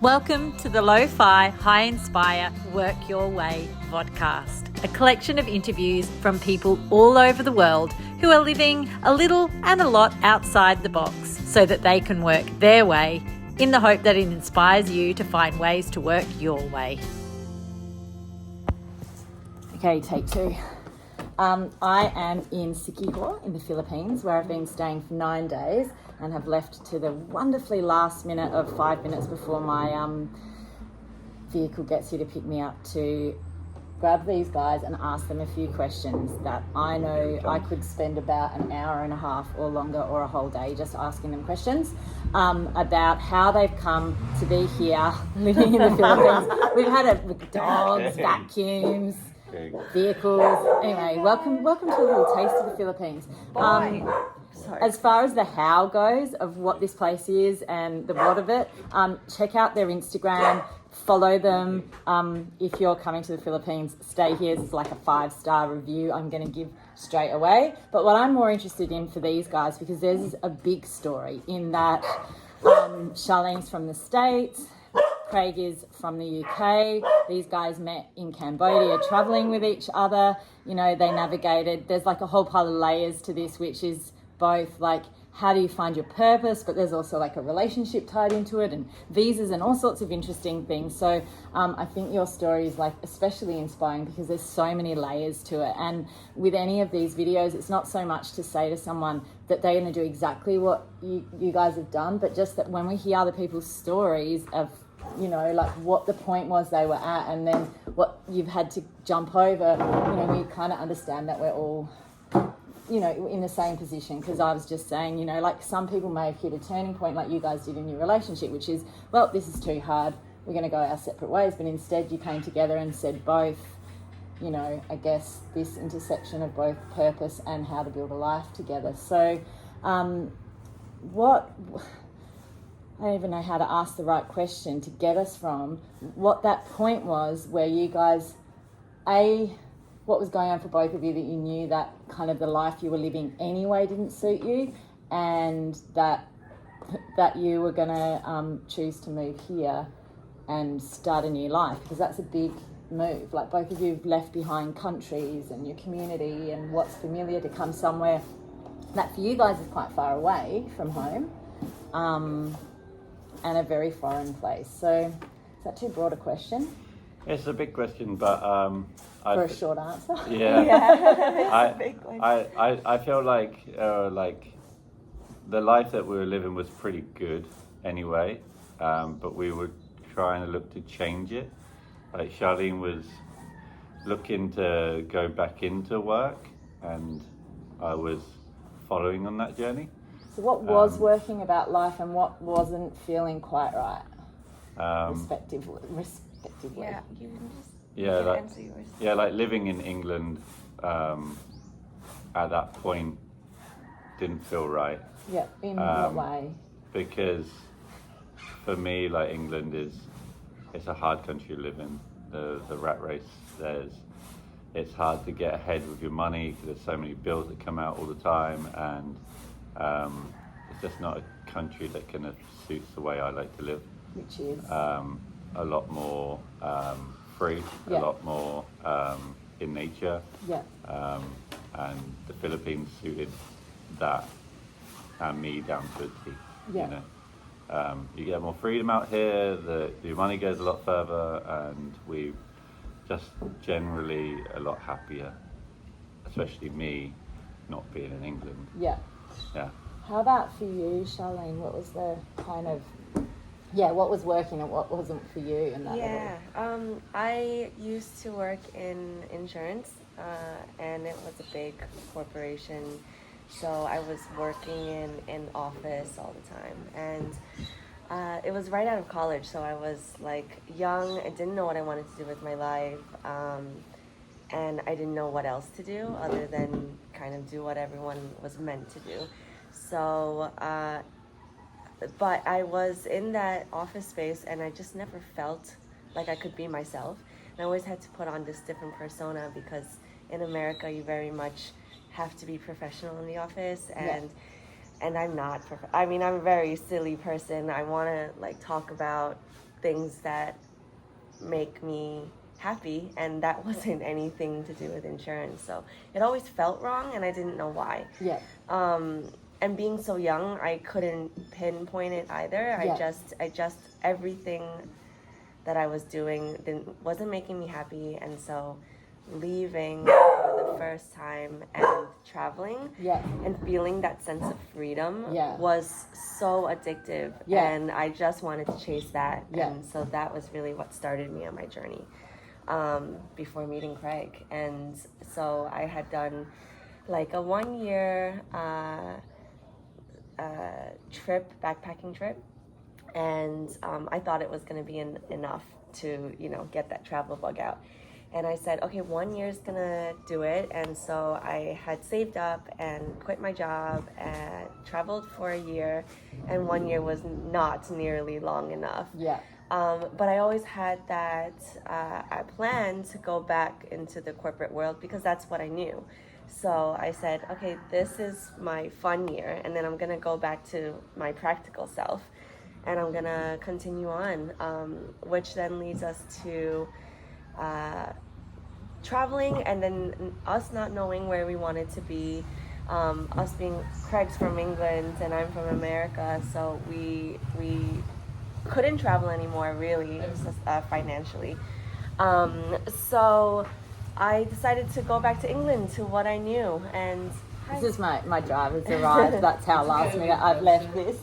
Welcome to the Lo-Fi High Inspire Work Your Way Vodcast, a collection of interviews from people all over the world who are living a little and a lot outside the box so that they can work their way in the hope that it inspires you to find ways to work your way. Okay, take two. I am in Siquijor in the Philippines, where I've been staying for 9 days and have left to the wonderfully last minute of 5 minutes before my vehicle gets here to pick me up to grab these guys and ask them a few questions that I know I could spend about an hour and a half or longer or a whole day just asking them questions about how they've come to be here living in the Philippines. We've had it with dogs, vacuums, vehicles. Anyway, welcome to a little taste of the Philippines. As far as the how goes of what this place is and the what of it, check out their Instagram, follow them. If you're coming to the Philippines, stay here. It's like a 5-star review I'm going to give straight away. But what I'm more interested in for these guys, because there's a big story in that Charlene's from the States, Craig is from the UK. These guys met in Cambodia, traveling with each other. You know, they navigated. There's like a whole pile of layers to this, which is both like, how do you find your purpose? But there's also like a relationship tied into it and visas and all sorts of interesting things. So I think your story is like especially inspiring because there's so many layers to it. And with any of these videos, it's not so much to say to someone that they're going to do exactly what you guys have done, but just that when we hear other people's stories of, you know, like what the point was they were at and then what you've had to jump over, you know, we kind of understand that we're all, you know, in the same position. Because I was just saying, you know, like some people may have hit a turning point like you guys did in your relationship, which is, well, this is too hard, we're going to go our separate ways. But instead you came together and said both, you know, I guess this intersection of both purpose and how to build a life together. So I don't even know how to ask the right question to get us from what that point was where you guys, what was going on for both of you that you knew that kind of the life you were living anyway didn't suit you, and that you were going to choose to move here and start a new life, because that's a big move. Like both of you have left behind countries and your community and what's familiar to come somewhere that for you guys is quite far away from home. And a very foreign place. So is that too broad a question? It's a big question, but for a short answer. Yeah. I feel like the life that we were living was pretty good anyway, but we were trying to look to change it. Like Charlene was looking to go back into work, and I was following on that journey. So what was working about life and what wasn't feeling quite right, respectively? Yeah, you can just answer yours. Yeah, like living in England at that point didn't feel right. Yeah, in what way? Because for me, like England it's a hard country to live in. The rat race it's hard to get ahead with your money because there's so many bills that come out all the time, and it's just not a country that kind of suits the way I like to live. Which is? A lot more free, a lot more in nature. Yeah. And the Philippines suited that and me down to a T. Yeah. You know, you get more freedom out here, your money goes a lot further, and we're just generally a lot happier, especially me not being in England. Yeah. Yeah. How about for you, Charlene? What was the kind of, what was working and what wasn't for you in that? Yeah, I used to work in insurance, and it was a big corporation. So I was working in office all the time, and it was right out of college. So I was like young. I didn't know what I wanted to do with my life, and I didn't know what else to do other than kind of do what everyone was meant to do. So, but I was in that office space and I just never felt like I could be myself. And I always had to put on this different persona because in America you very much have to be professional in the office, and I'm not. I'm a very silly person. I want to like talk about things that make me happy, and that wasn't anything to do with insurance. So it always felt wrong, and I didn't know why. Yeah. And being so young, I couldn't pinpoint it either. Yeah. I just everything that I was doing wasn't making me happy, and so leaving for the first time and traveling and feeling that sense of freedom was so addictive, and I just wanted to chase that. And so that was really what started me on my journey before meeting Craig. And so I had done like a 1 year backpacking trip, and I thought it was going to be enough to, get that travel bug out. And I said, okay, 1 year's gonna do it. And so I had saved up and quit my job and traveled for a year, and 1 year was not nearly long enough. Yeah. But I always had that plan to go back into the corporate world because that's what I knew. So I said, okay, this is my fun year, and then I'm gonna go back to my practical self, and I'm gonna continue on, which then leads us to traveling, and then us not knowing where we wanted to be, us being, Craig's from England and I'm from America, so we couldn't travel anymore really, financially. So I decided to go back to England, to what I knew. And this is my driver's arrived. That's how last minute I've left this.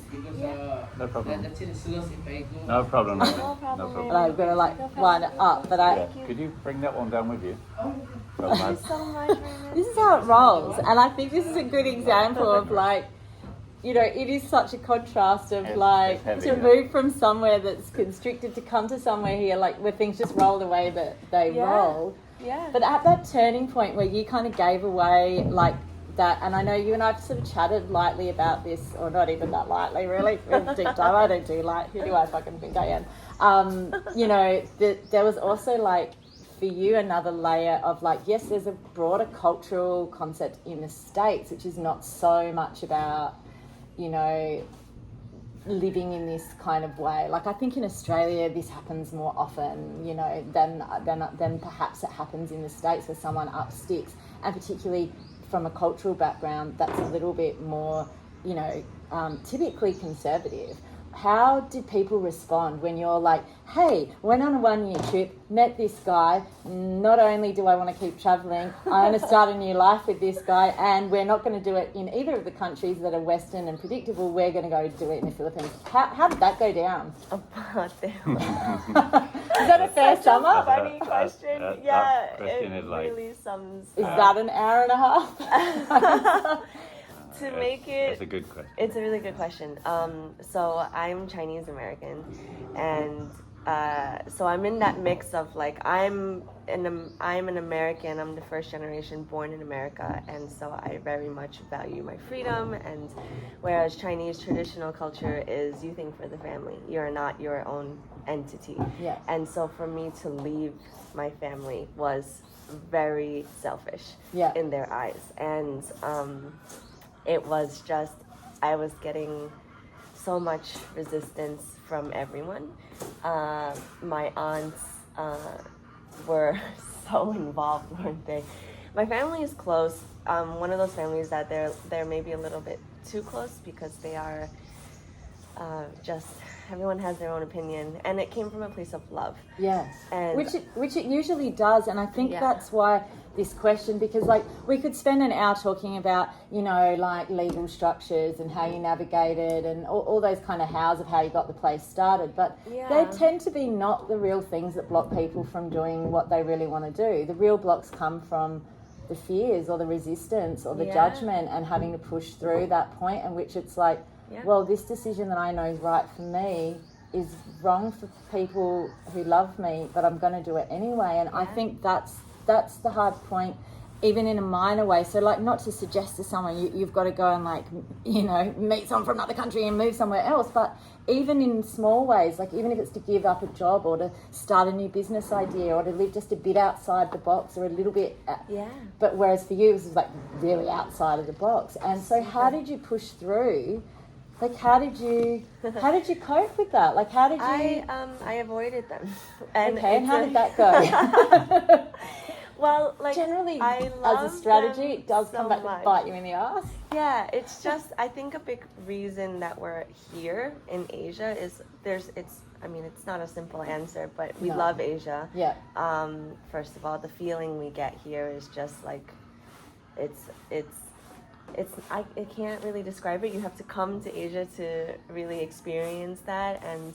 No problem. No problem. No problem. And I've got to wind it up, but Could you bring that one down with you? Thank you so much, Raymond. This is how it rolls, and I think this is a good example of it is such a contrast of it's heavy, move from somewhere that's constricted to come to somewhere here, where things just roll the way that they roll. Yeah. But at that turning point where you kind of gave away that, and I know you and I've sort of chatted lightly about this, or not even that lightly, really, in deep dive. I don't do light. Who do I fucking think I am? There was also for you another layer of yes, there's a broader cultural concept in the States, which is not so much about living in this kind of way. I think in Australia this happens more often, than perhaps it happens in the States, where someone up sticks, and particularly from a cultural background that's a little bit more, typically conservative. How did people respond when you're like, hey, went on a 1 year trip, met this guy, not only do I want to keep traveling, I want to start a new life with this guy, and we're not going to do it in either of the countries that are Western and predictable, we're going to go do it in the Philippines. How did that go down? Oh, damn. Is that a fair sum up? Funny question. That question it is really sums. Is that an hour and a half? To make it, it's a good question. It's a really good question. So I'm Chinese American, and so I'm in that mix of I'm an American. I'm the first generation born in America, and so I very much value my freedom. And whereas Chinese traditional culture is you think for the family, you're not your own entity. Yeah. And so for me to leave my family was very selfish in their eyes, and it was just, I was getting so much resistance from everyone. My aunts were so involved, weren't they? My family is close. One of those families that they're maybe a little bit too close, because they are just, everyone has their own opinion, and it came from a place of love. Yes, and which it usually does, and I think that's why this question, because we could spend an hour talking about legal structures and how you navigated and all those kind of hows of how you got the place started, but they tend to be not the real things that block people from doing what they really want to do. The real blocks come from the fears or the resistance or the judgment, and having to push through that point in which it's well, this decision that I know is right for me is wrong for people who love me, but I'm going to do it anyway. And I think that's the hard point, even in a minor way. So not to suggest to someone you've got to go and meet someone from another country and move somewhere else, but even in small ways, even if it's to give up a job or to start a new business idea or to live just a bit outside the box or a little bit. But whereas for you, it was really outside of the box. And so how did you push through Like, how did you cope with that? Like, how did you? I avoided them. And how did that go? Well, like generally, as a strategy, it does come back much. to bite you in the ass. Yeah, it's just I think a big reason that we're here in Asia is it's not a simple answer, but we love Asia. Yeah. First of all, the feeling we get here is just like I can't really describe it. You have to come to Asia to really experience that. And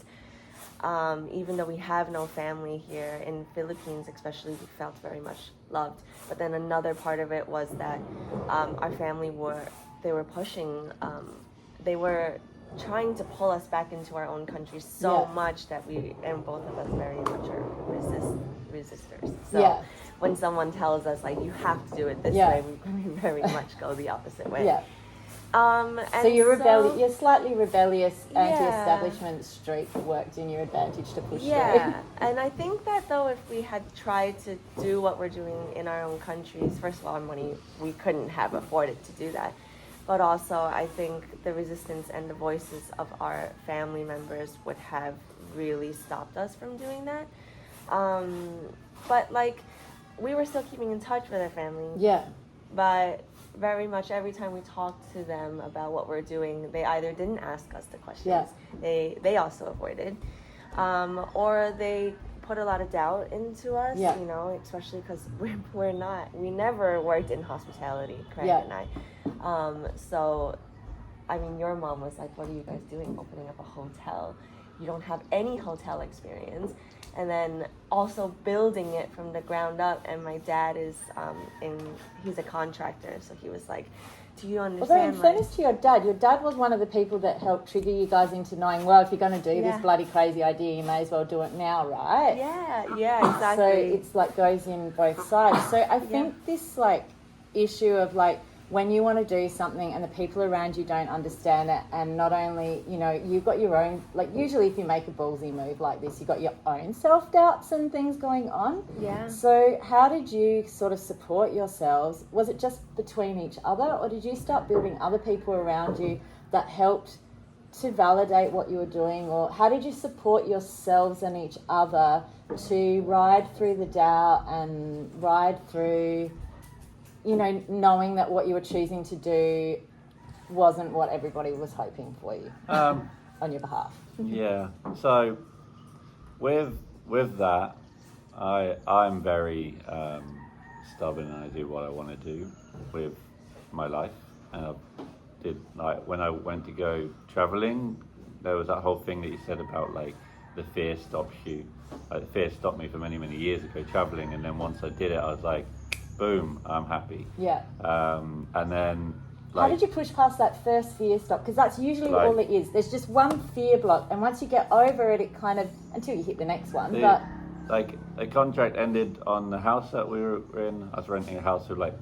even though we have no family here in Philippines, especially, we felt very much loved. But then another part of it was that our family were pushing, they were trying to pull us back into our own country so much that both of us very much are resistors. So when someone tells us like you have to do it this way, we very much go the opposite way. Yeah. And so you're slightly rebellious anti-establishment streak worked in your advantage to push through. And I think that though if we had tried to do what we're doing in our own countries, first of all, our money, we couldn't have afforded to do that. But also I think the resistance and the voices of our family members would have really stopped us from doing that. But like we were still keeping in touch with our family. Yeah. But very much every time we talked to them about what we're doing, they either didn't ask us the questions, they also avoided, or they put a lot of doubt into us, you know, especially because we never worked in hospitality, Craig and I. So, I mean, your mom was like, what are you guys doing opening up a hotel? You don't have any hotel experience. And then also building it from the ground up. And my dad is he's a contractor, so he was like, do you understand? Although in fairness to your dad was one of the people that helped trigger you guys into knowing, well, if you're going to do this bloody crazy idea, you may as well do it now, right? Yeah, exactly. So it's like goes in both sides. So I think this like issue of like when you want to do something and the people around you don't understand it, and not only, you know, you've got your own, like usually if you make a ballsy move like this, you've got your own self-doubts and things going on. Yeah. So how did you sort of support yourselves? Was it just between each other, or did you start building other people around you that helped to validate what you were doing? Or how did you support yourselves and each other to ride through the doubt and ride through, you know, knowing that what you were choosing to do wasn't what everybody was hoping for you on your behalf? Yeah. So with that, I'm very stubborn, and I do what I want to do with my life. And I did, like, when I went to go traveling, there was that whole thing that you said about like the fear stops you. Like, the fear stopped me for many, many years ago traveling, and then once I did it, I was like, boom, I'm happy. Yeah. And then, like, how did you push past that first fear stop? Because that's usually all it is. There's just one fear block, and once you get over it, it kind of, until you hit the next one. But like, the contract ended on the house that we were in. I was renting a house with like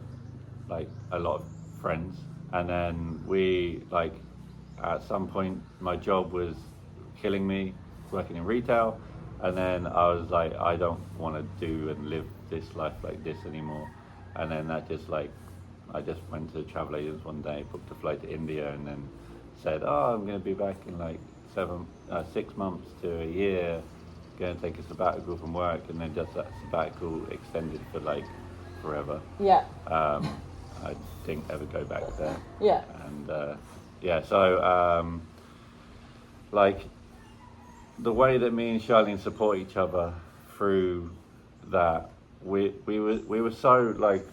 a lot of friends, and then we, like, at some point my job was killing me, working in retail, and then I was like, I don't want to do and live this life like this anymore. And then that just, like, I just went to travel agents one day, booked a flight to India, and then said, oh, I'm going to be back in like 6 months to a year, going to take a sabbatical from work. And then just that sabbatical extended for like forever. Yeah. I didn't ever go back there. Yeah. And so like, the way that me and Charlene support each other through that, we were so, like,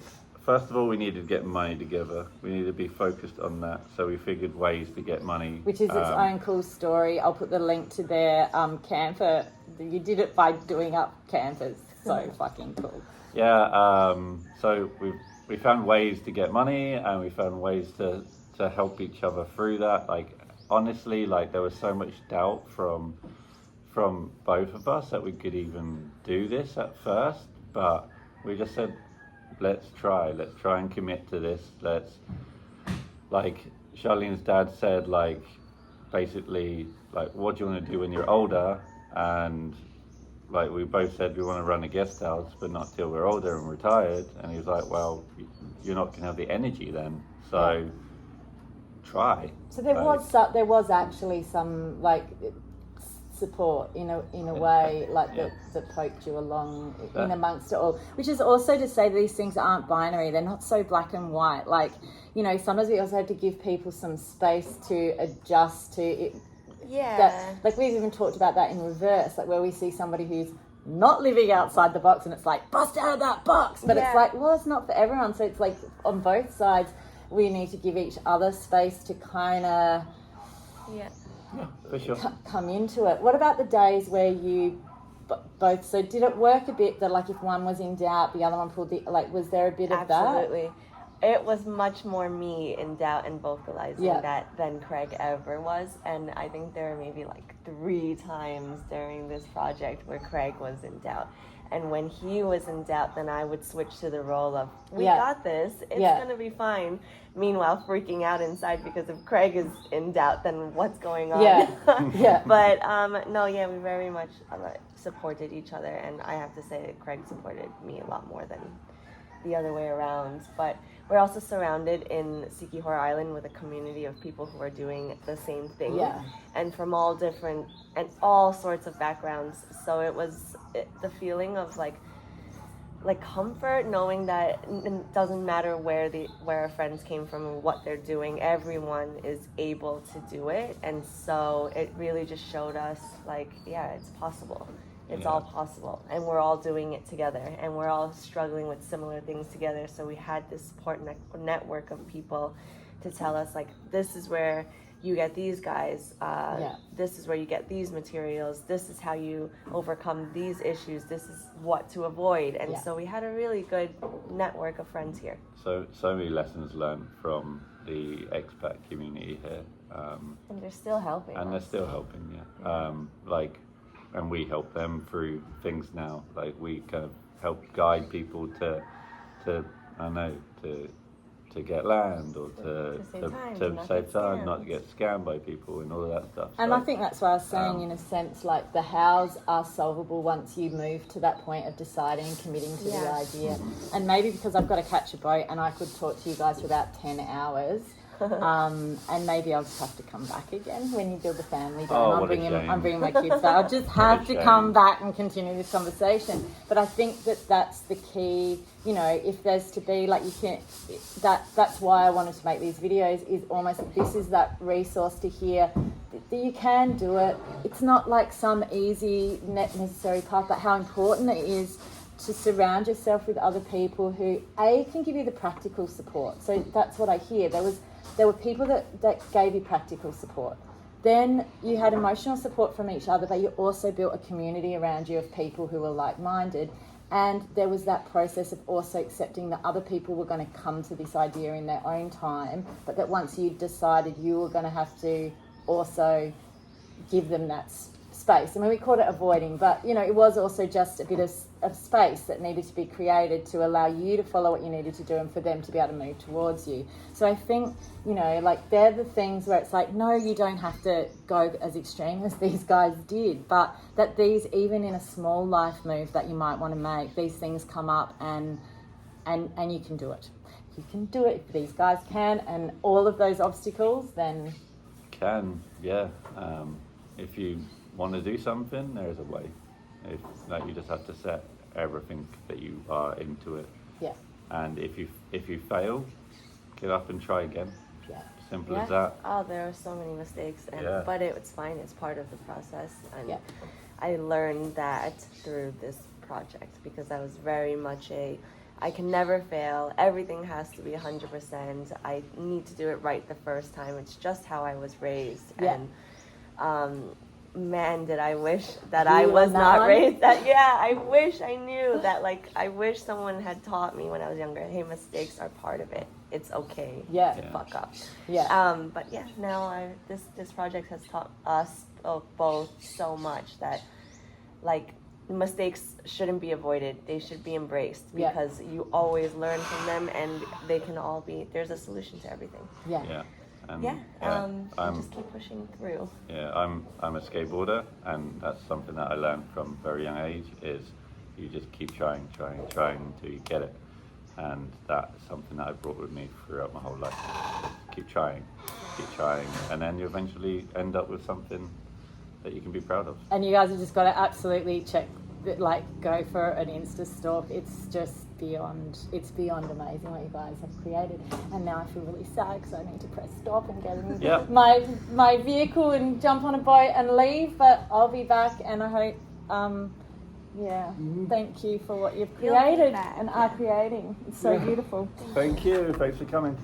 first of all, we needed to get money together. We needed to be focused on that. So we figured ways to get money. Which is its own cool story. I'll put the link to their camper. You did it by doing up campers. So fucking cool. Yeah. So we found ways to get money, and we found ways to help each other through that. Like, honestly, like, there was so much doubt from both of us that we could even do this at first, but we just said, let's try and commit to this. Like, Charlene's dad said, like, basically, like, what do you want to do when you're older? And like, we both said we want to run a guest house, but not till we're older and retired. And he was like, well, you're not going to have the energy then. So try. So there was actually some like support in a way, like that poked you along in amongst it all, which is also to say these things aren't binary. They're not so black and white. Like, you know, sometimes we also have to give people some space to adjust to it. Like we've even talked about that in reverse, like where we see somebody who's not living outside the box and it's like, bust out of that box, but it's like, well, it's not for everyone. So it's like on both sides we need to give each other space to kind of for sure. come into it. What about the days where you both, so did it work a bit that like if one was in doubt the other one pulled the, like was there a bit of that? Absolutely. It was much more me in doubt and vocalizing that than Craig ever was. And I think there were maybe like 3 times during this project where Craig was in doubt. And when he was in doubt, then I would switch to the role of, we got this, it's going to be fine. Meanwhile, freaking out inside because if Craig is in doubt, then what's going on? But we very much supported each other. And I have to say that Craig supported me a lot more than the other way around. But we're also surrounded in Siquijor Island with a community of people who are doing the same thing, and from all different and all sorts of backgrounds. So it was the feeling of like comfort, knowing that it doesn't matter where our friends came from and what they're doing. Everyone is able to do it, and so it really just showed us like, it's possible. It's all possible, and we're all doing it together, and we're all struggling with similar things together. So we had this support network of people to tell us, like, this is where you get these guys, this is where you get these materials, this is how you overcome these issues, this is what to avoid. And so we had a really good network of friends here. So many lessons learned from the expat community here. And they're still helping. And they're still helping, and we help them through things now. Like we kind of help guide people to get land or to save time, not to get scammed by people and all of that stuff. And I think that's why I was saying, in a sense, like the hows are solvable once you move to that point of deciding and committing to the idea. And maybe because I've got to catch a boat and I could talk to you guys for about 10 hours. And maybe I'll just have to come back again when you build the family down. I'm bringing my kids back. I'll just have to come back and continue this conversation. But I think that's the key. You know, if there's to be like that's why I wanted to make these videos. Is almost this is that resource to hear that you can do it. It's not like some easy necessary path, but how important it is to surround yourself with other people who can give you the practical support. So that's what I hear. There were people that gave you practical support. Then you had emotional support from each other, but you also built a community around you of people who were like-minded. And there was that process of also accepting that other people were going to come to this idea in their own time, but that once you decided, you were going to have to also give them that space. I mean, we called it avoiding, but, you know, it was also just a bit of space that needed to be created to allow you to follow what you needed to do and for them to be able to move towards you. So I think, you know, like they're the things where it's like, no, you don't have to go as extreme as these guys did, but that these, even in a small life move that you might want to make, these things come up and you can do it. You can do it if these guys can, and all of those obstacles, then... If you want to do something, there's a way. You just have to set everything that you are into it. And if you fail, get up and try again. Simple as that. Oh, there are so many mistakes, but it's fine. It's part of the process. And I learned that through this project because I was very much I can never fail. Everything has to be 100%. I need to do it right the first time. It's just how I was raised. And man, did I wish that I was not raised that. I wish I knew that. Like, I wish someone had taught me when I was younger, hey, mistakes are part of it. It's okay to fuck up. But now this project has taught us both so much that, like, mistakes shouldn't be avoided. They should be embraced because you always learn from them, and they can all be, there's a solution to everything. Just keep pushing through. I'm a skateboarder, and that's something that I learned from a very young age, is you just keep trying until you get it. And that's something that I brought with me throughout my whole life. Just keep trying. keep trying, and then you eventually end up with something that you can be proud of. And you guys have just got to absolutely go for an Insta stalk. It's just beyond amazing what you guys have created. And now I feel really sad because I need to press stop and get in my vehicle and jump on a boat and leave. But I'll be back, and I hope, thank you for what you've created and are creating. It's so beautiful. Thank you. Thanks for coming.